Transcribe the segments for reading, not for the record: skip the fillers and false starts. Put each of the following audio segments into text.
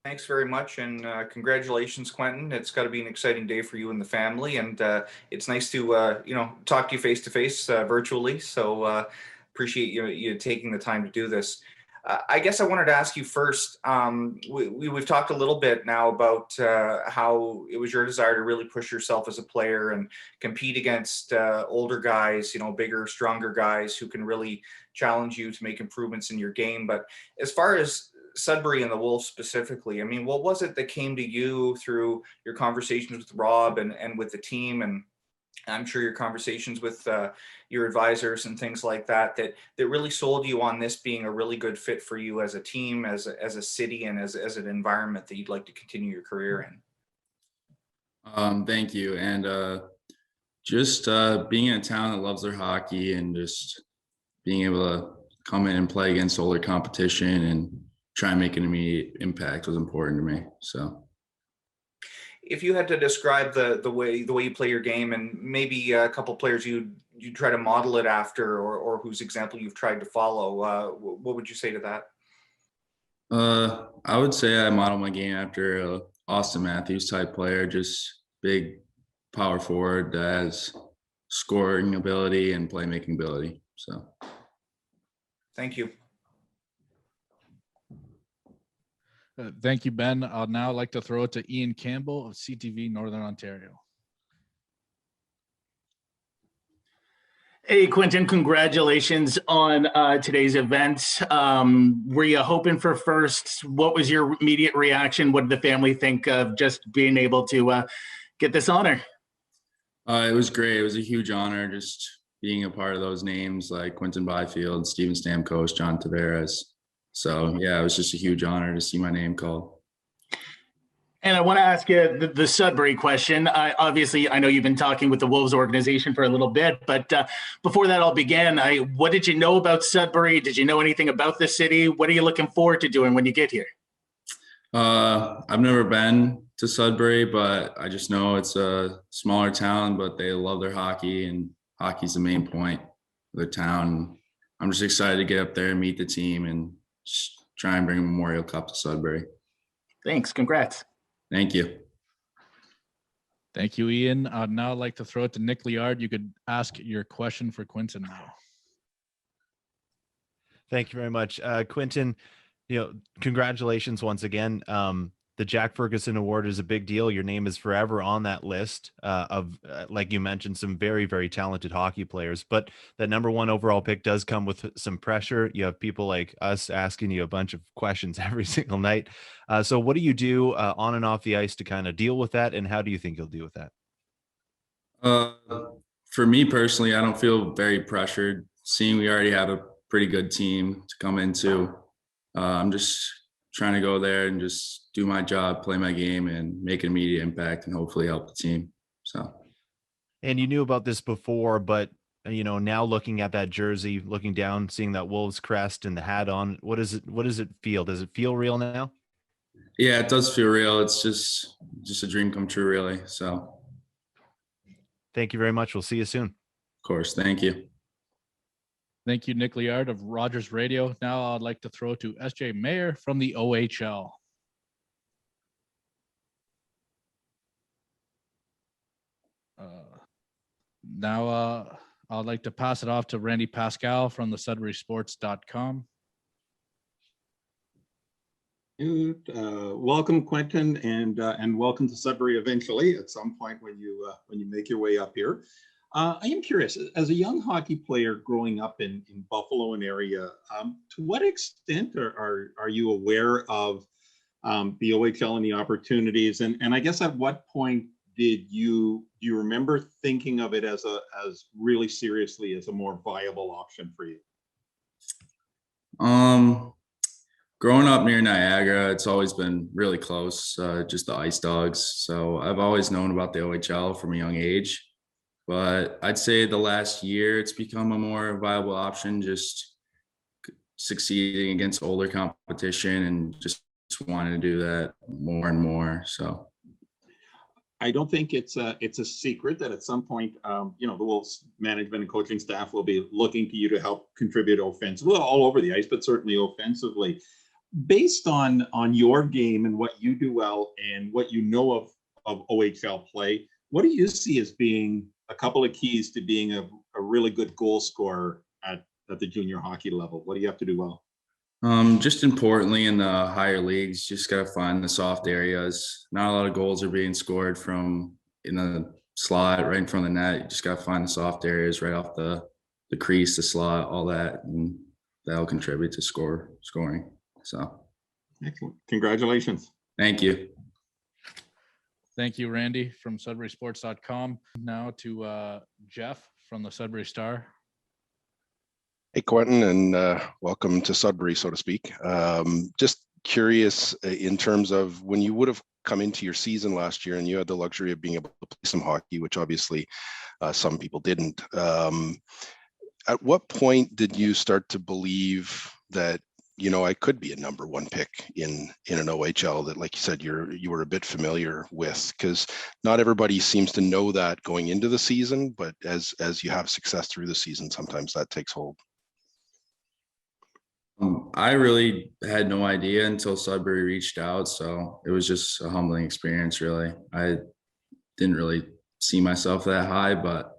Thanks very much, and congratulations, Quentin. It's got to be an exciting day for you and the family, and it's nice to talk to you face to face virtually. So appreciate you taking the time to do this. I guess I wanted to ask you first. We've talked a little bit now about how it was your desire to really push yourself as a player and compete against older guys, bigger, stronger guys who can really challenge you to make improvements in your game. But as far as Sudbury and the Wolves specifically, I mean, what was it that came to you through your conversations with Rob and with the team, and I'm sure your conversations with your advisors and things like that really sold you on this being a really good fit for you as a team, as a city, and as an environment that you'd like to continue your career in? Thank you. And just being in a town that loves their hockey and just being able to come in and play against older competition and try and make an immediate impact was important to me. So if you had to describe the way you play your game, and maybe a couple players you try to model it after, or whose example you've tried to follow, what would you say to that? I would say I model my game after a Austin Matthews type player, just big power forward that has scoring ability and playmaking ability. So thank you. Thank you, Ben. I'd now like to throw it to Ian Campbell of CTV Northern Ontario. Hey, Quentin, congratulations on today's event. Were you hoping for first? What was your immediate reaction? What did the family think of just being able to get this honor? It was great. It was a huge honor just being a part of those names like Quinton Byfield, Steven Stamkos, John Tavares. So, yeah, it was just a huge honor to see my name called. And I want to ask you the Sudbury question. Obviously, I know you've been talking with the Wolves organization for a little bit, but before that all began, what did you know about Sudbury? Did you know anything about the city? What are you looking forward to doing when you get here? I've never been to Sudbury, but I just know it's a smaller town, but they love their hockey, and hockey's the main point of the town. I'm just excited to get up there and meet the team and just try and bring a Memorial Cup to Sudbury. Thanks. Congrats. Thank you. Thank you, Ian. I'd now like to throw it to Nick Liard. You could ask your question for Quentin now. Thank you very much. Quentin, congratulations once again. The Jack Ferguson Award is a big deal. Your name is forever on that list of, like you mentioned, some very, very talented hockey players. But that #1 overall pick does come with some pressure. You have people like us asking you a bunch of questions every single night. So what do you do on and off the ice to kind of deal with that? And how do you think you'll deal with that? For me personally, I don't feel very pressured. Seeing we already have a pretty good team to come into, I'm just trying to go there and just do my job, play my game, and make an immediate impact and hopefully help the team. So, and you knew about this before, but now looking at that jersey, looking down, seeing that Wolves crest and the hat on, what does it feel? Does it feel real now? Yeah, it does feel real. It's just a dream come true, really. So thank you very much. We'll see you soon. Of course. Thank you. Thank you, Nick Liard of Rogers Radio. Now I'd like to throw to SJ Mayer from the OHL. Now I'd like to pass it off to Randy Pascal from the SudburySports.com. Welcome, Quentin, and welcome to Sudbury eventually at some point when you make your way up here. I am curious, as a young hockey player growing up in Buffalo and area, to what extent are you aware of the OHL and the opportunities? And I guess at what point do you remember thinking of it as really seriously as a more viable option for you? Growing up near Niagara, it's always been really close, just the Ice Dogs. So I've always known about the OHL from a young age. But I'd say the last year it's become a more viable option, just succeeding against older competition and just wanting to do that more and more. So I don't think it's a secret that at some point, the Wolves management and coaching staff will be looking to you to help contribute offensively, all over the ice, but certainly offensively. based on your game and what you do well and what you know of OHL play, what do you see as being a couple of keys to being a really good goal scorer at the junior hockey level? What do you have to do well? Just importantly in the higher leagues, just got to find the soft areas. Not a lot of goals are being scored from in the slot right in front of the net. You just got to find the soft areas right off the crease, the slot, all that, and that'll contribute to scoring. So, Excellent. Congratulations. thank you. Thank you, Randy from SudburySports.com. Now to Jeff from the Sudbury Star. Hey, Quentin, and welcome to Sudbury, so to speak. Just curious in terms of when you would have come into your season last year and you had the luxury of being able to play some hockey, which obviously some people didn't. At what point did you start to believe that, you know, I could be a number one pick in an OHL that, like you said, you were a bit familiar with? Because not everybody seems to know that going into the season, but as you have success through the season, sometimes that takes hold. I really had no idea until Sudbury reached out, so it was just a humbling experience, really. I didn't really see myself that high, but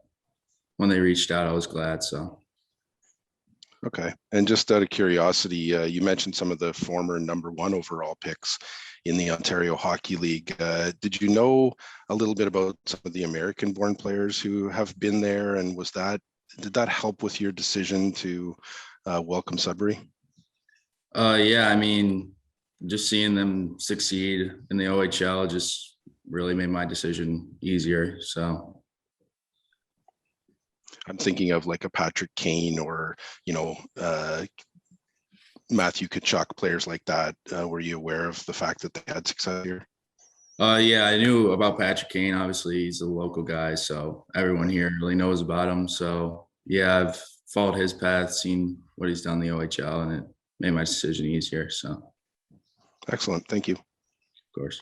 when they reached out, I was glad. So, okay. And just out of curiosity, you mentioned some of the former number one overall picks in the Ontario Hockey League. Did you know a little bit about some of the American-born players who have been there, and did that help with your decision to welcome Sudbury? Yeah, I mean, just seeing them succeed in the OHL just really made my decision easier. So I'm thinking of like a Patrick Kane or, Matthew Tkachuk, players like that. Were you aware of the fact that they had success here? Yeah, I knew about Patrick Kane. Obviously, he's a local guy, so everyone here really knows about him. So yeah, I've followed his path, seen what he's done in the OHL, and it made my decision easier. So excellent. Thank you. Of course.